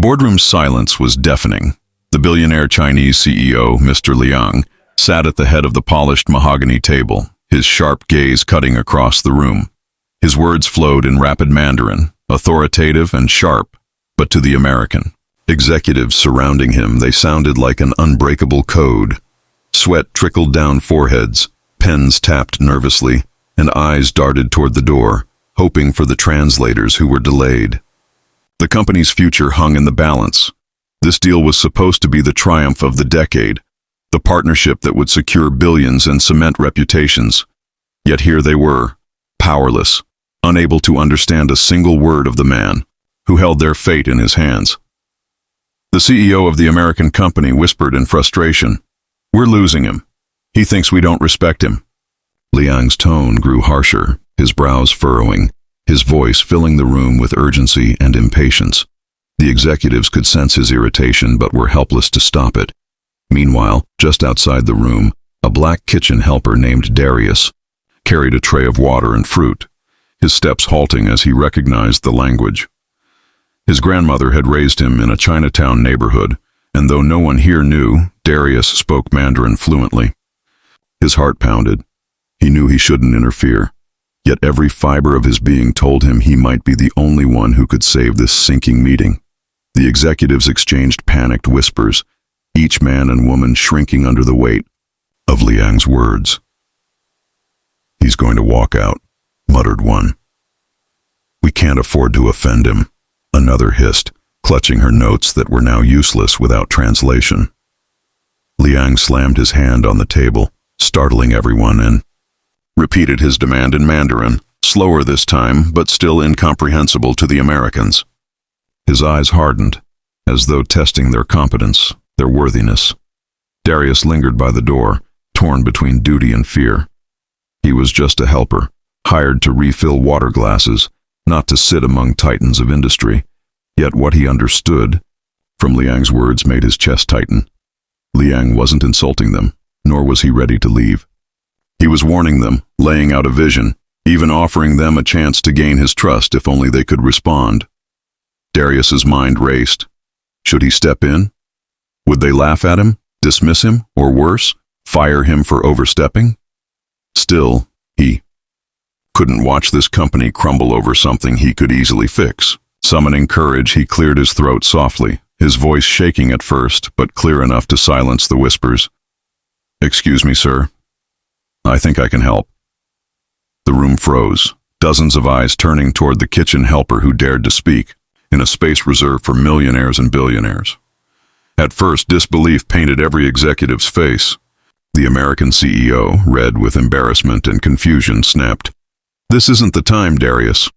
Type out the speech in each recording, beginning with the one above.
boardroom's silence was deafening. The billionaire Chinese CEO, Mr. Liang, sat at the head of the polished mahogany table, his sharp gaze cutting across the room. His words flowed in rapid Mandarin, authoritative and sharp, but to the American executives surrounding him, they sounded like an unbreakable code. Sweat trickled down foreheads, pens tapped nervously, and eyes darted toward the door, hoping for the translators who were delayed. The company's future hung in the balance. This deal was supposed to be the triumph of the decade, the partnership that would secure billions and cement reputations. Yet here they were, powerless, unable to understand a single word of the man who held their fate in his hands. The CEO of the American company whispered in frustration, "We're losing him. He thinks we don't respect him." Liang's tone grew harsher, his brows furrowing, his voice filling the room with urgency and impatience. The executives could sense his irritation but were helpless to stop it. Meanwhile, just outside the room, a black kitchen helper named Darius carried a tray of water and fruit, his steps halting as he recognized the language. His grandmother had raised him in a Chinatown neighborhood, and though no one here knew, Darius spoke Mandarin fluently. His heart pounded. He knew he shouldn't interfere, yet every fiber of his being told him he might be the only one who could save this sinking meeting. The executives exchanged panicked whispers, each man and woman shrinking under the weight of Liang's words. "He's going to walk out," muttered one. "We can't afford to offend him," another hissed, clutching her notes that were now useless without translation. Liang slammed his hand on the table, startling everyone, and repeated his demand in Mandarin, slower this time, but still incomprehensible to the Americans. His eyes hardened, as though testing their competence, their worthiness. Darius lingered by the door, torn between duty and fear. He was just a helper, hired to refill water glasses, not to sit among titans of industry. Yet what he understood from Liang's words made his chest tighten. Liang wasn't insulting them, nor was he ready to leave. He was warning them, laying out a vision, even offering them a chance to gain his trust if only they could respond. Darius's mind raced. Should he step in? Would they laugh at him, dismiss him, or worse, fire him for overstepping? Still, he couldn't watch this company crumble over something he could easily fix. Summoning courage, he cleared his throat softly, his voice shaking at first, but clear enough to silence the whispers. "Excuse me, sir. I think I can help." The room froze, dozens of eyes turning toward the kitchen helper who dared to speak, in a space reserved for millionaires and billionaires. At first, disbelief painted every executive's face. The American CEO, red with embarrassment and confusion, snapped, "This isn't the time, Darius."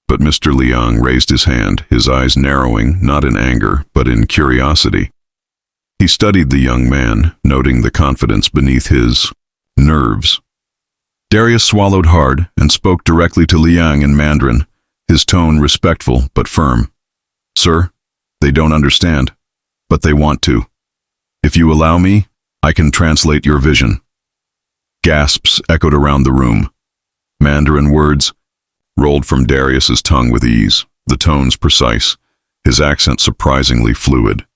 But Mr. Liang raised his hand, his eyes narrowing, not in anger, but in curiosity. He studied the young man, noting the confidence beneath his nerves. Darius swallowed hard and spoke directly to Liang in Mandarin, his tone respectful but firm. "Sir, they don't understand, but they want to. If you allow me, I can translate your vision." Gasps echoed around the room. Mandarin words rolled from Darius's tongue with ease, the tones precise, his accent surprisingly fluid.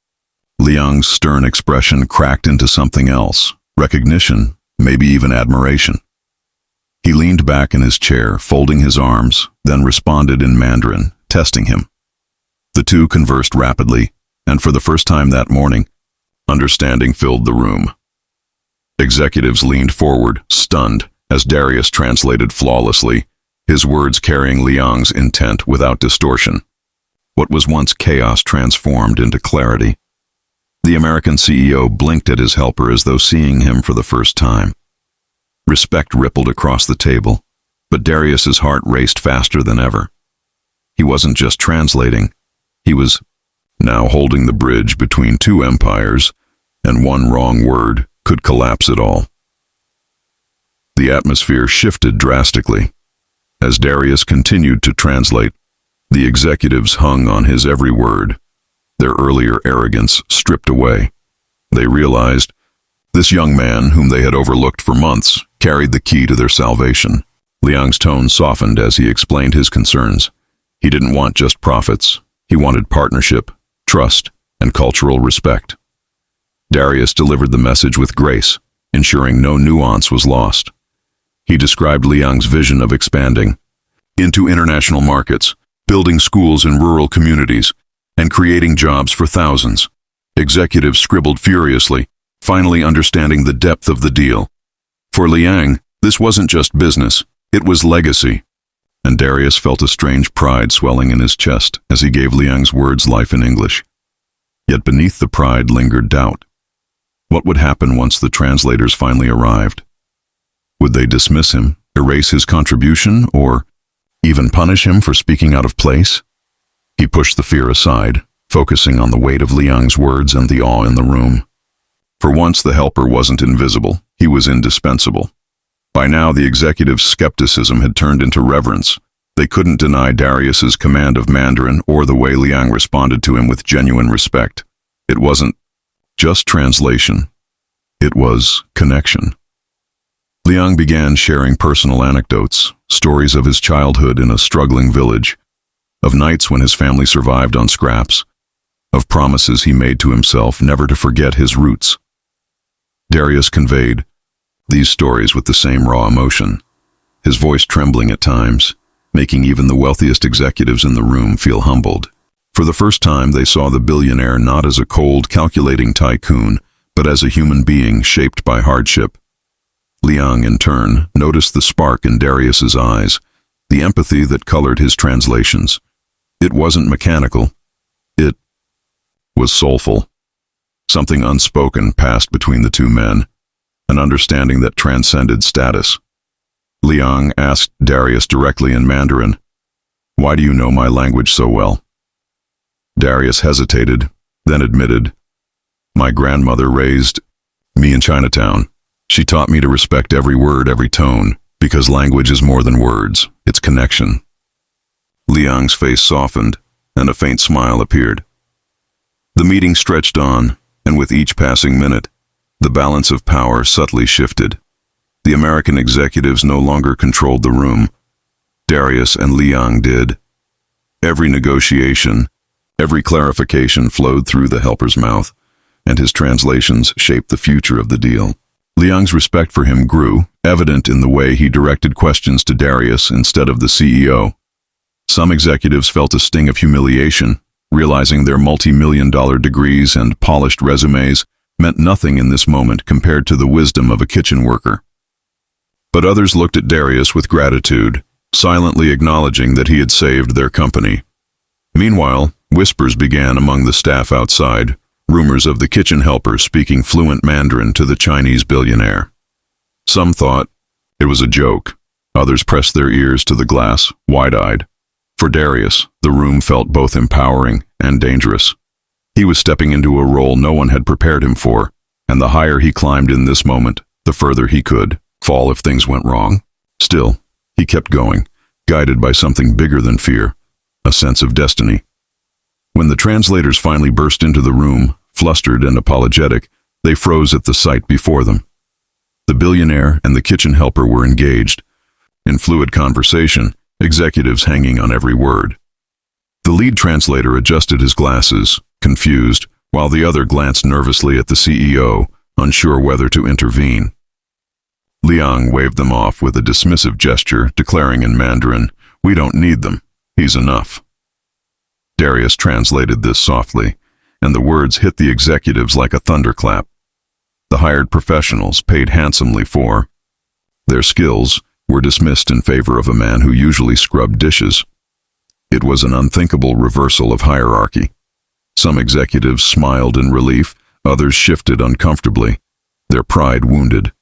Liang's stern expression cracked into something else, recognition, maybe even admiration. He leaned back in his chair, folding his arms, then responded in Mandarin, testing him. The two conversed rapidly, and for the first time that morning, understanding filled the room. Executives leaned forward, stunned, as Darius translated flawlessly, his words carrying Liang's intent without distortion. What was once chaos transformed into clarity. The American CEO blinked at his helper as though seeing him for the first time. Respect rippled across the table, but Darius's heart raced faster than ever. He wasn't just translating, he was now holding the bridge between two empires, and one wrong word could collapse it all. The atmosphere shifted drastically. As Darius continued to translate, the executives hung on his every word, their earlier arrogance stripped away. They realized this young man, whom they had overlooked for months, carried the key to their salvation. Liang's tone softened as he explained his concerns. He didn't want just profits. He wanted partnership, trust, and cultural respect. Darius delivered the message with grace, ensuring no nuance was lost. He described Liang's vision of expanding into international markets, building schools in rural communities, and creating jobs for thousands. Executives scribbled furiously, finally understanding the depth of the deal. For Liang, this wasn't just business, it was legacy. And Darius felt a strange pride swelling in his chest as he gave Liang's words life in English. Yet beneath the pride lingered doubt. What would happen once the translators finally arrived? Would they dismiss him, erase his contribution, or even punish him for speaking out of place? He pushed the fear aside, focusing on the weight of Liang's words and the awe in the room. For once, the helper wasn't invisible, he was indispensable. By now, the executive's skepticism had turned into reverence. They couldn't deny Darius's command of Mandarin or the way Liang responded to him with genuine respect. It wasn't just translation. It was connection. Liang began sharing personal anecdotes, stories of his childhood in a struggling village, of nights when his family survived on scraps, of promises he made to himself never to forget his roots. Darius conveyed these stories with the same raw emotion, his voice trembling at times, making even the wealthiest executives in the room feel humbled. For the first time, they saw the billionaire not as a cold, calculating tycoon, but as a human being shaped by hardship. Liang, in turn, noticed the spark in Darius's eyes, the empathy that colored his translations. It wasn't mechanical. It was soulful. Something unspoken passed between the two men, an understanding that transcended status. Liang asked Darius directly in Mandarin, "Why do you know my language so well?" Darius hesitated, then admitted, "My grandmother raised me in Chinatown. She taught me to respect every word, every tone, because language is more than words, it's connection." Liang's face softened, and a faint smile appeared. The meeting stretched on, and with each passing minute, the balance of power subtly shifted. The American executives no longer controlled the room. Darius and Liang did. Every negotiation, every clarification flowed through the helper's mouth, and his translations shaped the future of the deal. Liang's respect for him grew, evident in the way he directed questions to Darius instead of the CEO. Some executives felt a sting of humiliation, realizing their multi-million-dollar degrees and polished resumes meant nothing in this moment compared to the wisdom of a kitchen worker. But others looked at Darius with gratitude, silently acknowledging that he had saved their company. Meanwhile, whispers began among the staff outside, rumors of the kitchen helper speaking fluent Mandarin to the Chinese billionaire. Some thought it was a joke. Others pressed their ears to the glass, wide-eyed. For Darius, the room felt both empowering and dangerous. He was stepping into a role no one had prepared him for, and the higher he climbed in this moment, the further he could fall if things went wrong. Still, he kept going, guided by something bigger than fear, a sense of destiny. When the translators finally burst into the room, flustered and apologetic, they froze at the sight before them. The billionaire and the kitchen helper were engaged, in fluid conversation, executives hanging on every word. The lead translator adjusted his glasses, confused, while the other glanced nervously at the CEO, unsure whether to intervene. Liang waved them off with a dismissive gesture, declaring in Mandarin, "We don't need them. He's enough." Darius translated this softly, and the words hit the executives like a thunderclap. The hired professionals, paid handsomely for their skills, were dismissed in favor of a man who usually scrubbed dishes. It was an unthinkable reversal of hierarchy. Some executives smiled in relief, others shifted uncomfortably, their pride wounded.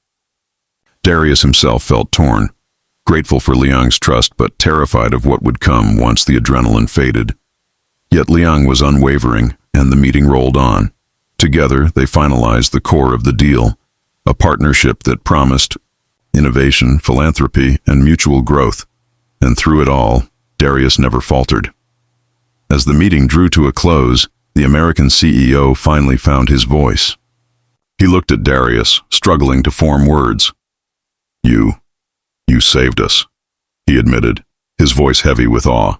Darius himself felt torn, grateful for Liang's trust but terrified of what would come once the adrenaline faded. Yet Liang was unwavering, and the meeting rolled on. Together, they finalized the core of the deal, a partnership that promised innovation, philanthropy, and mutual growth. And through it all, Darius never faltered. As the meeting drew to a close, the American CEO finally found his voice. He looked at Darius, struggling to form words. You saved us," he admitted, his voice heavy with awe.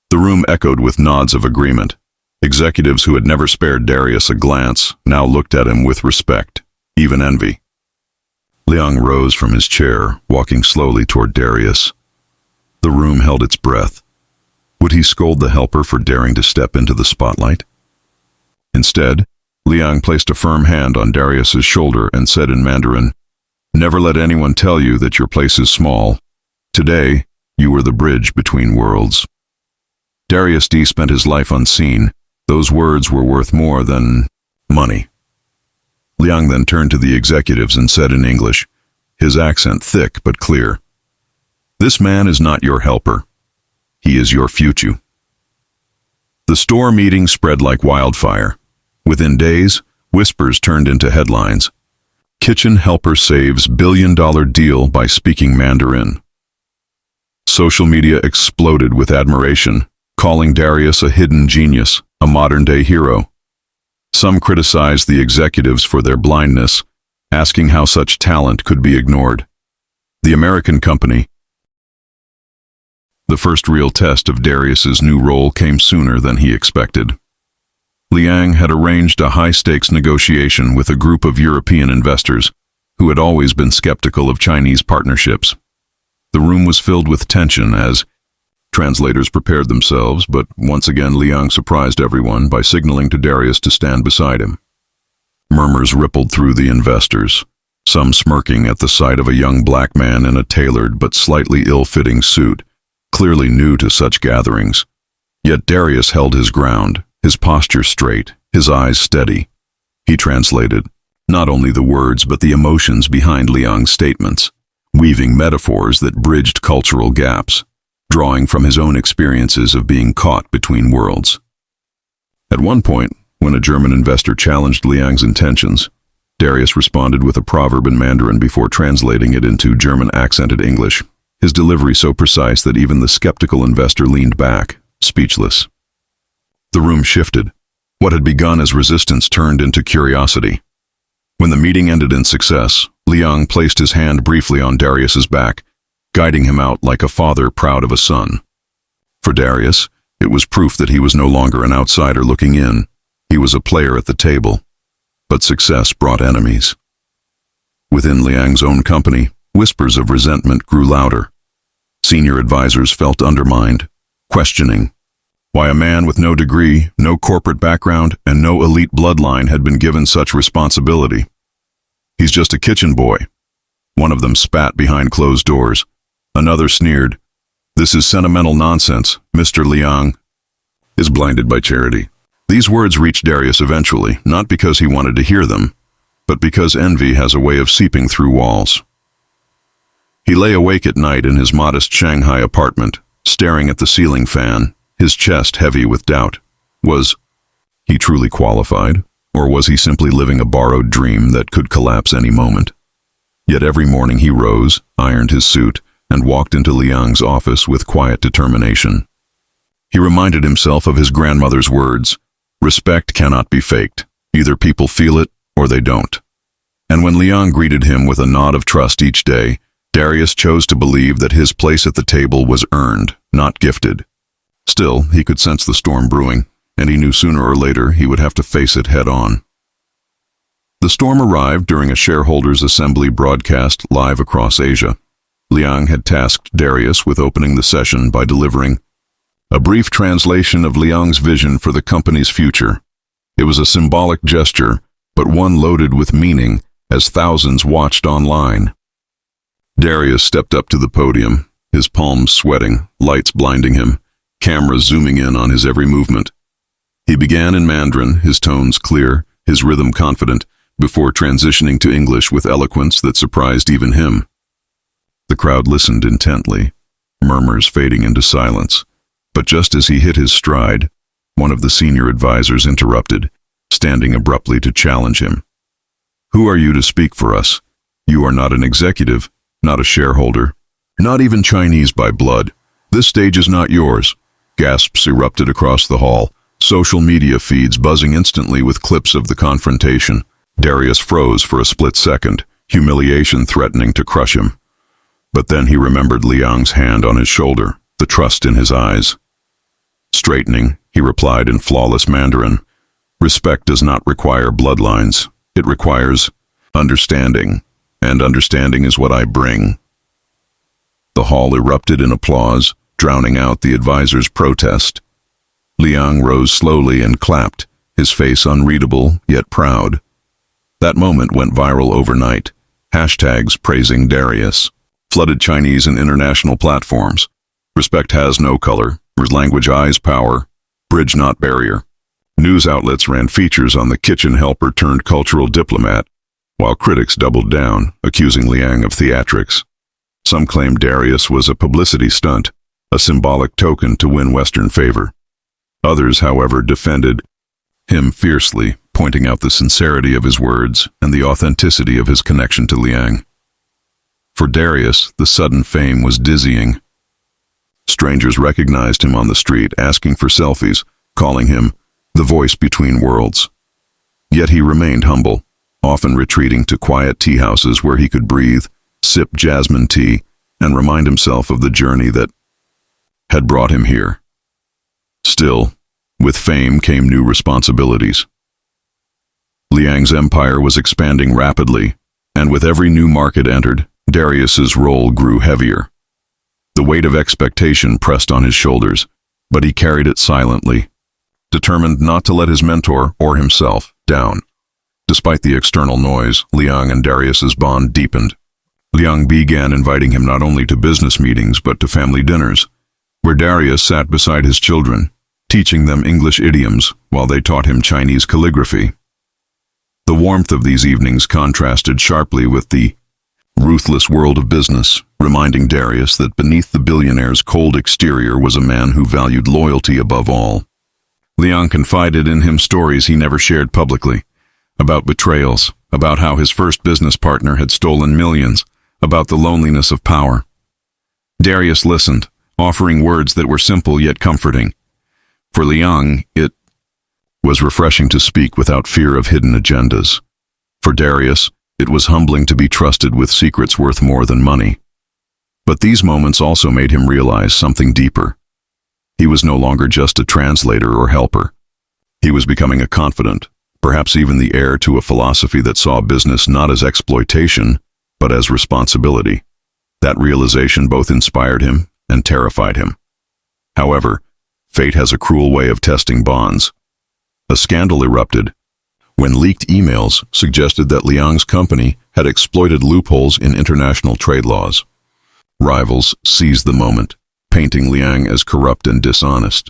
The room echoed with nods of agreement. Executives who had never spared Darius a glance now looked at him with respect, even envy. Liang rose from his chair, walking slowly toward Darius. The room held its breath. Would he scold the helper for daring to step into the spotlight? Instead, Liang placed a firm hand on Darius's shoulder and said in Mandarin, "Never let anyone tell you that your place is small. Today, you were the bridge between worlds." Darius D. spent his life unseen. Those words were worth more than money. Liang then turned to the executives and said in English, his accent thick but clear, "This man is not your helper. He is your future." The store meeting spread like wildfire. Within days, whispers turned into headlines. Kitchen helper saves billion-dollar deal by speaking Mandarin. Social media exploded with admiration, calling Darius a hidden genius, a modern-day hero. Some criticized the executives for their blindness, asking how such talent could be ignored. The American company. The first real test of Darius's new role came sooner than he expected. Liang had arranged a high-stakes negotiation with a group of European investors who had always been skeptical of Chinese partnerships. The room was filled with tension as translators prepared themselves, but once again Liang surprised everyone by signaling to Darius to stand beside him. Murmurs rippled through the investors, some smirking at the sight of a young black man in a tailored but slightly ill-fitting suit, clearly new to such gatherings. Yet Darius held his ground, his posture straight, his eyes steady. He translated not only the words but the emotions behind Liang's statements, weaving metaphors that bridged cultural gaps, drawing from his own experiences of being caught between worlds. At one point, when a German investor challenged Liang's intentions, Darius responded with a proverb in Mandarin before translating it into German-accented English, his delivery so precise that even the skeptical investor leaned back, speechless. The room shifted. What had begun as resistance turned into curiosity. When the meeting ended in success, Liang placed his hand briefly on Darius's back, guiding him out like a father proud of a son. For Darius, it was proof that he was no longer an outsider looking in. He was a player at the table. But success brought enemies. Within Liang's own company, whispers of resentment grew louder. Senior advisors felt undermined, questioning why a man with no degree, no corporate background, and no elite bloodline had been given such responsibility. "He's just a kitchen boy." One of them spat behind closed doors. Another sneered, "This is sentimental nonsense. Mr. Liang is blinded by charity." These words reached Darius eventually, not because he wanted to hear them, but because envy has a way of seeping through walls. He lay awake at night in his modest Shanghai apartment, staring at the ceiling fan, his chest heavy with doubt. Was he truly qualified, or was he simply living a borrowed dream that could collapse any moment? Yet every morning he rose, ironed his suit, and walked into Liang's office with quiet determination. He reminded himself of his grandmother's words, "Respect cannot be faked. Either people feel it, or they don't." And when Liang greeted him with a nod of trust each day, Darius chose to believe that his place at the table was earned, not gifted. Still, he could sense the storm brewing, and he knew sooner or later he would have to face it head-on. The storm arrived during a shareholders' assembly broadcast live across Asia. Liang had tasked Darius with opening the session by delivering a brief translation of Liang's vision for the company's future. It was a symbolic gesture, but one loaded with meaning as thousands watched online. Darius stepped up to the podium, his palms sweating, lights blinding him, cameras zooming in on his every movement. He began in Mandarin, his tones clear, his rhythm confident, before transitioning to English with eloquence that surprised even him. The crowd listened intently, murmurs fading into silence. But just as he hit his stride, one of the senior advisors interrupted, standing abruptly to challenge him. "Who are you to speak for us? You are not an executive, not a shareholder, not even Chinese by blood. This stage is not yours." Gasps erupted across the hall, social media feeds buzzing instantly with clips of the confrontation. Darius froze for a split second, humiliation threatening to crush him. But then he remembered Liang's hand on his shoulder, the trust in his eyes. Straightening, he replied in flawless Mandarin, "Respect does not require bloodlines. It requires understanding, and understanding is what I bring." The hall erupted in applause, drowning out the advisor's protest. Liang rose slowly and clapped, his face unreadable yet proud. That moment went viral overnight. Hashtags praising Darius flooded Chinese and international platforms. Respect has no color. Language eyes power. Bridge not barrier. News outlets ran features on the kitchen helper turned cultural diplomat, while critics doubled down, accusing Liang of theatrics. Some claimed Darius was a publicity stunt, a symbolic token to win Western favor. Others, however, defended him fiercely, pointing out the sincerity of his words and the authenticity of his connection to Liang. For Darius, the sudden fame was dizzying. Strangers recognized him on the street, asking for selfies, calling him the voice between worlds. Yet he remained humble, often retreating to quiet tea houses where he could breathe, sip jasmine tea, and remind himself of the journey that had brought him here. Still, with fame came new responsibilities. Liang's empire was expanding rapidly, and with every new market entered, Darius's role grew heavier. The weight of expectation pressed on his shoulders, but he carried it silently, determined not to let his mentor or himself down. Despite the external noise, Liang and Darius's bond deepened. Liang began inviting him not only to business meetings but to family dinners, where Darius sat beside his children, teaching them English idioms while they taught him Chinese calligraphy. The warmth of these evenings contrasted sharply with the ruthless world of business, reminding Darius that beneath the billionaire's cold exterior was a man who valued loyalty above all. Liang confided in him stories he never shared publicly, about betrayals, about how his first business partner had stolen millions, about the loneliness of power. Darius listened, offering words that were simple yet comforting. For Liang, it was refreshing to speak without fear of hidden agendas. For Darius, it was humbling to be trusted with secrets worth more than money. But these moments also made him realize something deeper. He was no longer just a translator or helper. He was becoming a confidant, perhaps even the heir to a philosophy that saw business not as exploitation, but as responsibility. That realization both inspired him and terrified him. However, fate has a cruel way of testing bonds. A scandal erupted when leaked emails suggested that Liang's company had exploited loopholes in international trade laws. Rivals seized the moment, painting Liang as corrupt and dishonest.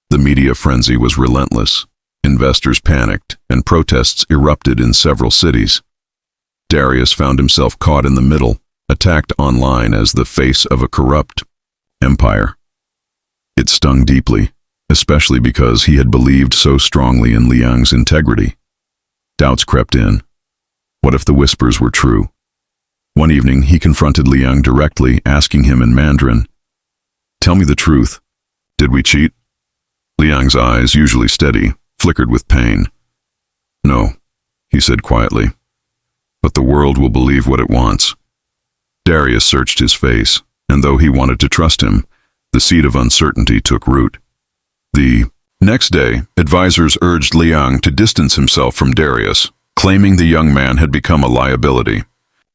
The media frenzy was relentless. Investors panicked, and protests erupted in several cities. Darius found himself caught in the middle, attacked online as the face of a corrupt empire. It stung deeply, especially because he had believed so strongly in Liang's integrity. Doubts crept in. What if the whispers were true? One evening, he confronted Liang directly, asking him in Mandarin, "Tell me the truth. Did we cheat?" Liang's eyes, usually steady, flickered with pain. "No," he said quietly, "but the world will believe what it wants." Darius searched his face, and though he wanted to trust him, the seed of uncertainty took root. The next day, advisors urged Liang to distance himself from Darius, claiming the young man had become a liability.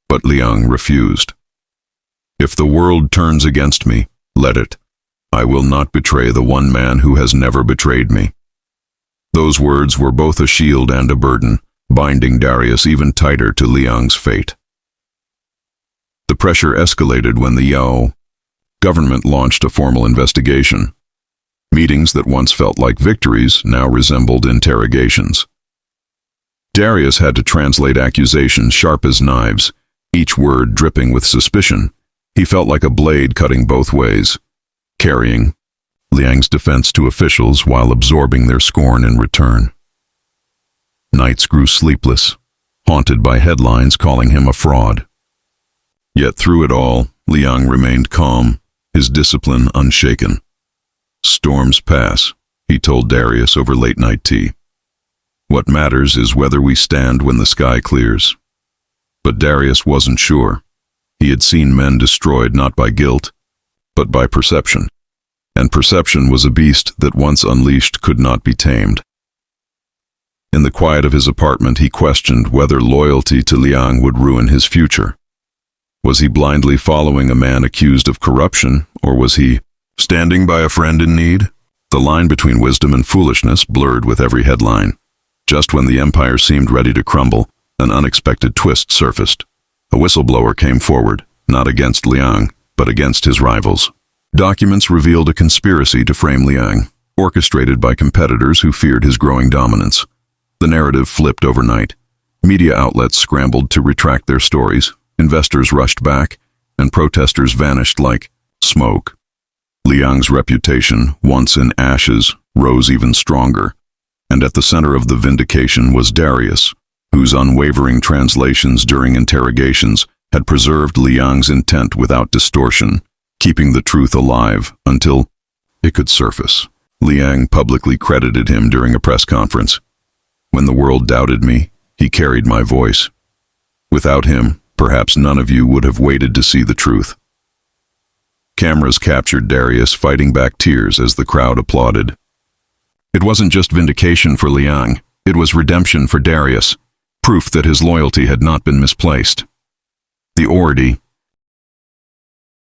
But Liang refused. "If the world turns against me, let it. I will not betray the one man who has never betrayed me." Those words were both a shield and a burden, binding Darius even tighter to Liang's fate. The pressure escalated when the Yao government launched a formal investigation. Meetings that once felt like victories now resembled interrogations. Darius had to translate accusations sharp as knives, each word dripping with suspicion. He felt like a blade cutting both ways, carrying Liang's defense to officials while absorbing their scorn in return. Nights grew sleepless, haunted by headlines calling him a fraud. Yet through it all, Liang remained calm, his discipline unshaken. "Storms pass," he told Darius over late-night tea. "What matters is whether we stand when the sky clears." But Darius wasn't sure. He had seen men destroyed not by guilt, but by perception. and perception was a beast that once unleashed could not be tamed. In the quiet of his apartment, he questioned whether loyalty to Liang would ruin his future. Was he blindly following a man accused of corruption, or was he standing by a friend in need? The line between wisdom and foolishness blurred with every headline. Just when the empire seemed ready to crumble, an unexpected twist surfaced. A whistleblower came forward, not against Liang, but against his rivals. Documents revealed a conspiracy to frame Liang, orchestrated by competitors who feared his growing dominance. The narrative flipped overnight. Media outlets scrambled to retract their stories, investors rushed back, and protesters vanished like smoke. Liang's reputation, once in ashes, rose even stronger, and at the center of the vindication was Darius, whose unwavering translations during interrogations had preserved Liang's intent without distortion, keeping the truth alive until it could surface. Liang publicly credited him during a press conference. When the world doubted me, he carried my voice. Without him, perhaps none of you would have waited to see the truth. Cameras captured Darius fighting back tears as the crowd applauded. It wasn't just vindication for Liang, it was redemption for Darius, proof that his loyalty had not been misplaced. The orgy,